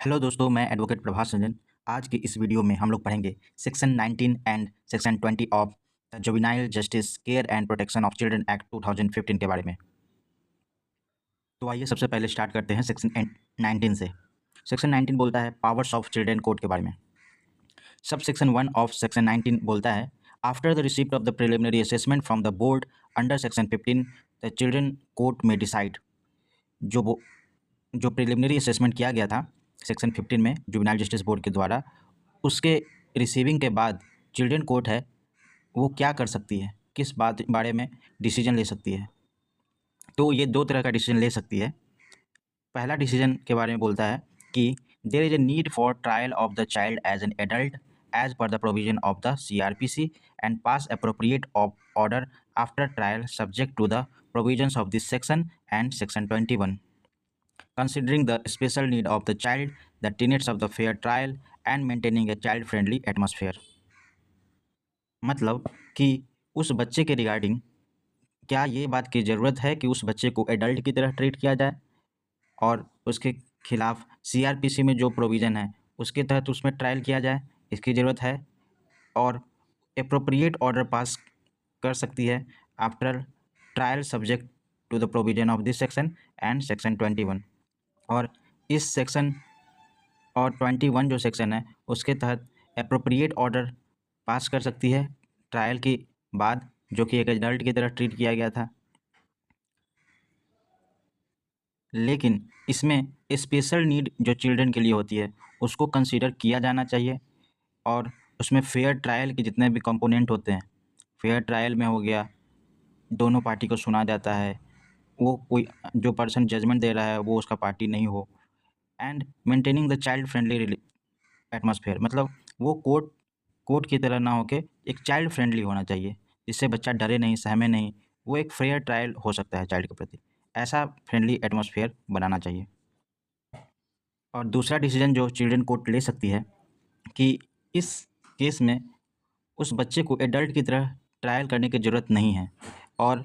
Hello दोस्तों, मैं advocate Prabhas Ranjan. आज की इस वीडियो में हम लोग पढ़ेंगे section 19 and section 20 of the juvenile justice care and protection of children act 2015 के बारे में। तो आइए सबसे पहले स्टार्ट करते हैं सेक्शन 19 से। सेक्शन 19 बोलता है पावर्स ऑफ चिल्ड्रन कोर्ट के बारे में। सब सेक्शन 1 ऑफ सेक्शन 19 बोलता है after the receipt of the preliminary assessment from the board under section 15 the children court में डिसाइड। जो प्रिलिमिनरी असेसमेंट किया गया था सेक्शन 15 में जुवेनाइल जस्टिस बोर्ड के द्वारा, उसके रिसीविंग के बाद चिल्ड्रन कोर्ट है वो क्या कर सकती है, किस बारे में डिसीजन ले सकती है। तो ये दो तरह का डिसीजन ले सकती है। पहला डिसीजन के बारे में बोलता है कि there is a need for trial of the child as an adult as per the provision of the CRPC and pass appropriate order after trial subject to the provisions of this section and section 21, considering the special need of the child, the tenets of the fair trial, and maintaining a child-friendly atmosphere। मतलब कि उस बच्चे के regarding क्या ये बात की ज़रूरत है कि उस बच्चे को एडल्ट की तरह ट्रीट किया जाए और उसके खिलाफ CRPC में जो प्रोविज़न है उसके तहत उसमें ट्रायल किया जाए, इसकी ज़रूरत है। और एप्रोप्रिएट ऑर्डर पास कर सकती है after trial subject to the provision of this section and section 21। और इस सेक्शन और 21 जो सेक्शन है उसके तहत एप्रोप्रिएट ऑर्डर पास कर सकती है ट्रायल के बाद, जो कि एक एडल्ट की तरह ट्रीट किया गया था। लेकिन इसमें स्पेशल नीड जो चिल्ड्रन के लिए होती है उसको कंसीडर किया जाना चाहिए। और उसमें फेयर ट्रायल के जितने भी कंपोनेंट होते हैं, फेयर ट्रायल में हो गया दोनों पार्टी को सुना जाता है, वो कोई जो पर्सन जजमेंट दे रहा है वो उसका पार्टी नहीं हो, and maintaining the child friendly atmosphere. मतलब वो कोर्ट की तरह ना होके एक चाइल्ड फ्रेंडली होना चाहिए, जिससे बच्चा डरे नहीं, सहमे नहीं, वो एक फेयर ट्रायल हो सकता है चाइल्ड के प्रति। ऐसा फ्रेंडली एटमॉस्फेयर बनाना चाहिए। और दूसरा डिसीजन जो चिल्ड्रन कोर्ट ले सकती है कि इस केस में उस बच्चे को एडल्ट की तरह ट्रायल करने की ज़रूरत नहीं है, और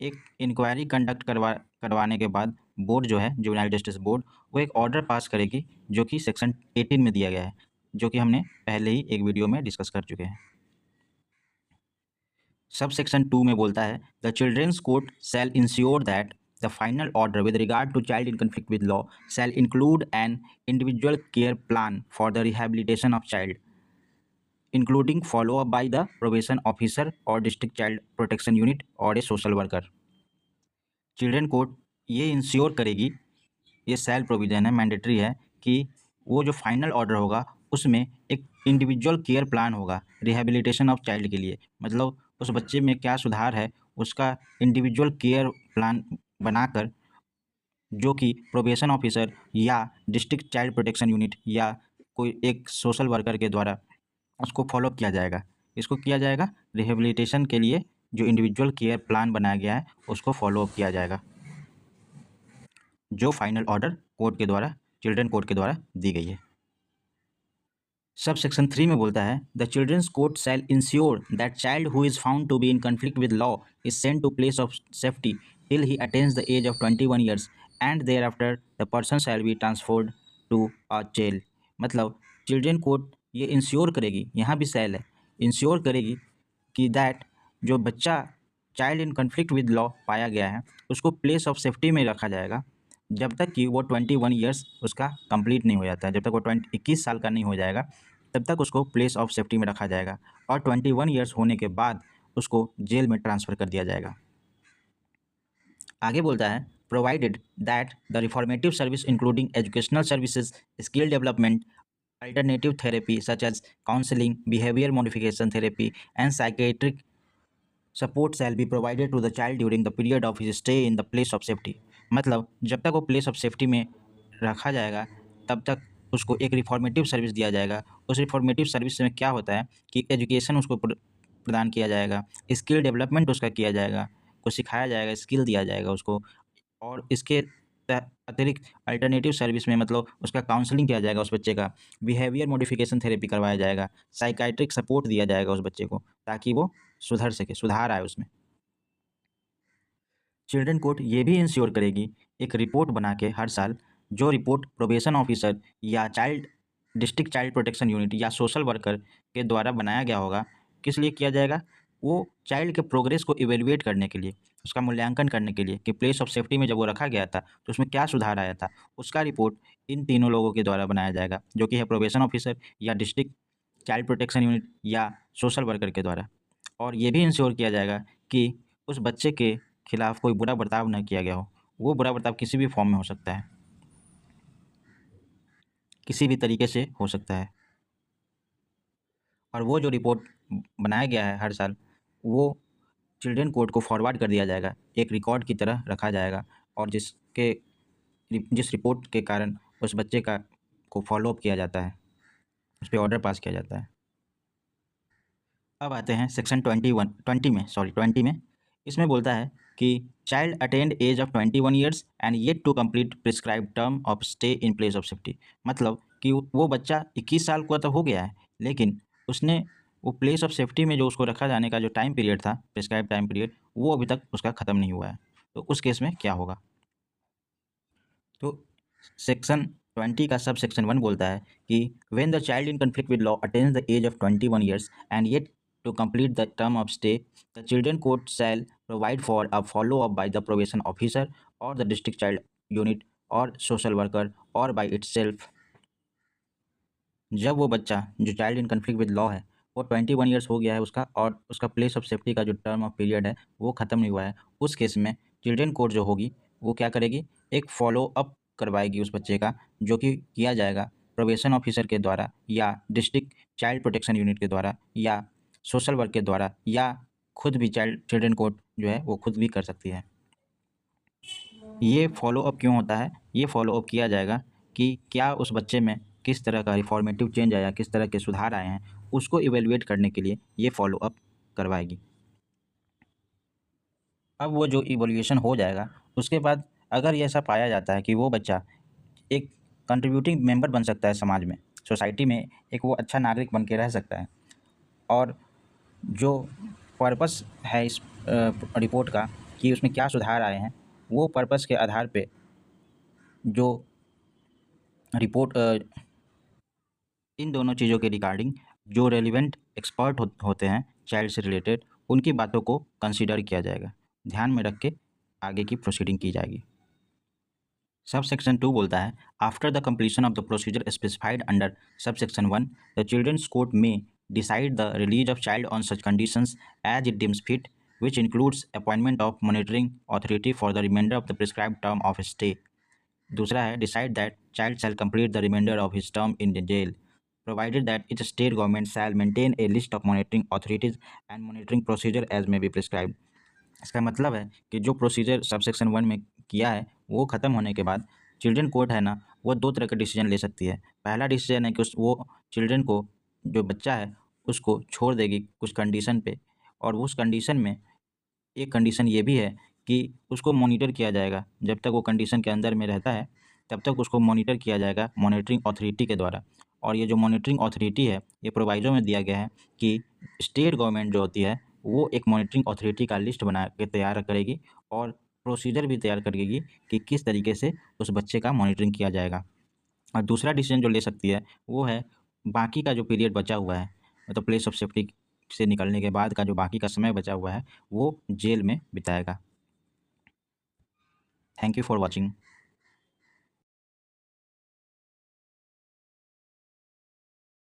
एक इंक्वायरी कंडक्ट करवाने के बाद बोर्ड जो है जुवेनाइल जस्टिस बोर्ड वो एक ऑर्डर पास करेगी, जो कि सेक्शन 18 में दिया गया है, जो कि हमने पहले ही एक वीडियो में डिस्कस कर चुके हैं। सब सेक्शन 2 में बोलता है the children's court shall ensure that the final order with regard to child in conflict with law shall include an individual care plan for the rehabilitation of child, including follow up by the probation officer और district child protection unit और a social worker. Children court ये ensure करेगी, ये cell provision है, mandatory है, कि वो जो फाइनल ऑर्डर होगा उसमें एक इंडिविजुअल केयर प्लान होगा रिहेबिलिटेशन ऑफ चाइल्ड के लिए। मतलब उस बच्चे में क्या सुधार है उसका इंडिविजुअल केयर प्लान बनाकर, जो कि प्रोबेशन ऑफिसर या डिस्ट्रिक्ट चाइल्ड प्रोटेक्शन यूनिट या कोई एक सोशल वर्कर के द्वारा उसको फॉलो किया जाएगा। इसको किया जाएगा रिहेबिलिटेशन के लिए, जो इंडिविजुअल केयर प्लान बनाया गया है उसको फॉलो अप किया जाएगा, जो फाइनल ऑर्डर कोर्ट के द्वारा, चिल्ड्रन कोर्ट के द्वारा दी गई है। सब सेक्शन 3 में बोलता है the children's court shall ensure that child who is found to be in conflict with law is sent to place of safety till he attains the age of 21 years and thereafter the person shall be transferred to a jail. मतलब children court ये ensure करेगी, यहाँ भी शैल है, ensure करेगी कि that जो बच्चा child in conflict with law पाया गया है उसको प्लेस ऑफ सेफ्टी में रखा जाएगा जब तक कि वो 21 ईयर्स उसका कंप्लीट नहीं हो जाता है। जब तक वो 21 साल का नहीं हो जाएगा तब तक उसको प्लेस ऑफ सेफ्टी में रखा जाएगा, और 21 ईयर्स होने के बाद उसको जेल में ट्रांसफ़र कर दिया जाएगा। आगे बोलता है provided that the reformative service including educational services, skill development, alternative therapy such as counselling, behaviour modification therapy and psychiatric support shall be provided to the child during the period of his stay in the place of safety. मतलब जब तक वो place of safety में रखा जाएगा तब तक उसको एक रिफॉर्मेटिव सर्विस दिया जाएगा। उस रिफॉर्मेटिव सर्विस में क्या होता है कि एजुकेशन उसको प्रदान किया जाएगा, स्किल डेवलपमेंट उसका किया जाएगा, कुछ सिखाया जाएगा, स्किल दिया जाएगा उसको, और इसके अतिरिक्त अल्टरनेटिव सर्विस में मतलब उसका काउंसलिंग किया जाएगा उस बच्चे का, बिहेवियर मॉडिफिकेशन थेरेपी करवाया जाएगा, साइकाइट्रिक सपोर्ट दिया जाएगा उस बच्चे को ताकि वो सुधर सके, सुधार आए उसमें। चिल्ड्रन कोर्ट ये भी इंश्योर करेगी एक रिपोर्ट बना के हर साल जो रिपोर्ट प्रोबेशन ऑफिसर या डिस्ट्रिक्ट चाइल्ड प्रोटेक्शन यूनिट या सोशल वर्कर के द्वारा बनाया गया होगा, किस लिए किया जाएगा? वो चाइल्ड के प्रोग्रेस को इवेल्युएट करने के लिए, उसका मूल्यांकन करने के लिए कि प्लेस ऑफ सेफ्टी में जब वो रखा गया था तो उसमें क्या सुधार आया था, उसका रिपोर्ट इन तीनों लोगों के द्वारा बनाया जाएगा, जो कि है प्रोबेशन ऑफिसर या डिस्ट्रिक्ट चाइल्ड प्रोटेक्शन यूनिट या सोशल वर्कर के द्वारा। और ये भी इंश्योर किया जाएगा कि उस बच्चे के खिलाफ कोई बुरा बर्ताव न किया गया हो। वो बुरा बर्ताव किसी भी फॉर्म में हो सकता है, किसी भी तरीके से हो सकता है। और वो जो रिपोर्ट बनाया गया है हर साल, वो चिल्ड्रन कोर्ट को फॉरवर्ड कर दिया जाएगा, एक रिकॉर्ड की तरह रखा जाएगा, और जिस रिपोर्ट के कारण उस बच्चे को फॉलोअप किया जाता है, उस पर ऑर्डर पास किया जाता है। अब आते हैं सेक्शन 20 में। इसमें बोलता है कि child attend age of 21 years and yet to complete prescribe term of stay in place of safety. मतलब कि वो बच्चा 21 साल का तो हो गया है, लेकिन उसने वो प्लेस ऑफ सेफ्टी में जो उसको रखा जाने का जो टाइम पीरियड था, प्रिस्क्राइब टाइम पीरियड, वो अभी तक उसका ख़त्म नहीं हुआ है। तो उस केस में क्या होगा? तो सेक्शन 20 का सब सेक्शन 1 बोलता है कि when the child in conflict with law attains the age of 21 years and yet to complete the term of stay, the children court shall provide for a follow up by the probation officer और the district child unit और social worker और by itself. जब वो बच्चा जो child in conflict with law है, वो 21 years हो गया है उसका, और उसका प्लेस ऑफ सेफ्टी का जो टर्म ऑफ पीरियड है वो ख़त्म नहीं हुआ है, उस केस में चिल्ड्रन कोर्ट जो होगी वो क्या करेगी? एक फॉलो अप करवाएगी उस बच्चे का, जो कि किया जाएगा प्रोबेशन ऑफिसर के द्वारा या डिस्ट्रिक्ट चाइल्ड प्रोटेक्शन यूनिट के द्वारा या सोशल वर्क के द्वारा, या खुद भी चिल्ड्रन कोर्ट जो है वो खुद भी कर सकती है। ये फॉलो अप क्यों होता है? ये फॉलो अप किया जाएगा कि क्या उस बच्चे में किस तरह का रिफॉर्मेटिव चेंज आया, किस तरह के सुधार आए हैं, उसको इवेलुएट करने के लिए ये फॉलो अप करवाएगी। अब वो जो इवोल्यूशन हो जाएगा, उसके बाद अगर ये ऐसा पाया जाता है कि वो बच्चा एक कंट्रीब्यूटिंग मेंबर बन सकता है समाज में, सोसाइटी में एक वो अच्छा नागरिक बन के रह सकता है, और जो पर्पस है इस रिपोर्ट का कि उसमें क्या सुधार आए हैं, वो पर्पस के आधार पे जो रिपोर्ट इन दोनों चीज़ों के रिगार्डिंग जो रेलिवेंट एक्सपर्ट होते हैं चाइल्ड से रिलेटेड, उनकी बातों को कंसीडर किया जाएगा, ध्यान में रख के आगे की प्रोसीडिंग की जाएगी। सब सेक्शन 2 बोलता है after the completion of the procedure specified under sub section 1, the children's court में decide the release of child on such conditions as it deems fit, which includes appointment of monitoring authority for the remainder of the prescribed term of stay. दूसरा है decide that child shall complete the remainder of his term in the jail, provided that each state government shall maintain a list of monitoring authorities and monitoring procedure as may be prescribed. इसका मतलब है कि जो procedure सब section 1 में किया है वो ख़त्म होने के बाद चिल्ड्रन कोर्ट है ना, वो दो तरह का डिसीजन ले सकती है। पहला डिसीजन है कि वो चिल्ड्रन को, जो बच्चा है उसको छोड़ देगी कुछ कंडीशन पे, और उस कंडीशन में एक कंडीशन ये भी है कि उसको मॉनिटर किया जाएगा, जब तक वो कंडीशन के अंदर में रहता है तब तक उसको मॉनिटर किया जाएगा मॉनिटरिंग अथॉरिटी के द्वारा। और ये जो मॉनिटरिंग अथॉरिटी है, ये प्रोवाइजो में दिया गया है कि स्टेट गवर्नमेंट जो होती है वो एक मॉनिटरिंग अथॉरिटी का लिस्ट बना के तैयार करेगी और प्रोसीजर भी तैयार करेगी कि किस तरीके से उस बच्चे का मॉनिटरिंग किया जाएगा। और दूसरा डिसीजन जो ले सकती है वो है बाकी का जो पीरियड बचा हुआ है, मतलब प्लेस ऑफ सेफ्टी से निकलने के बाद का जो बाकी का समय बचा हुआ है वो जेल में बिताएगा। Thank you for watching.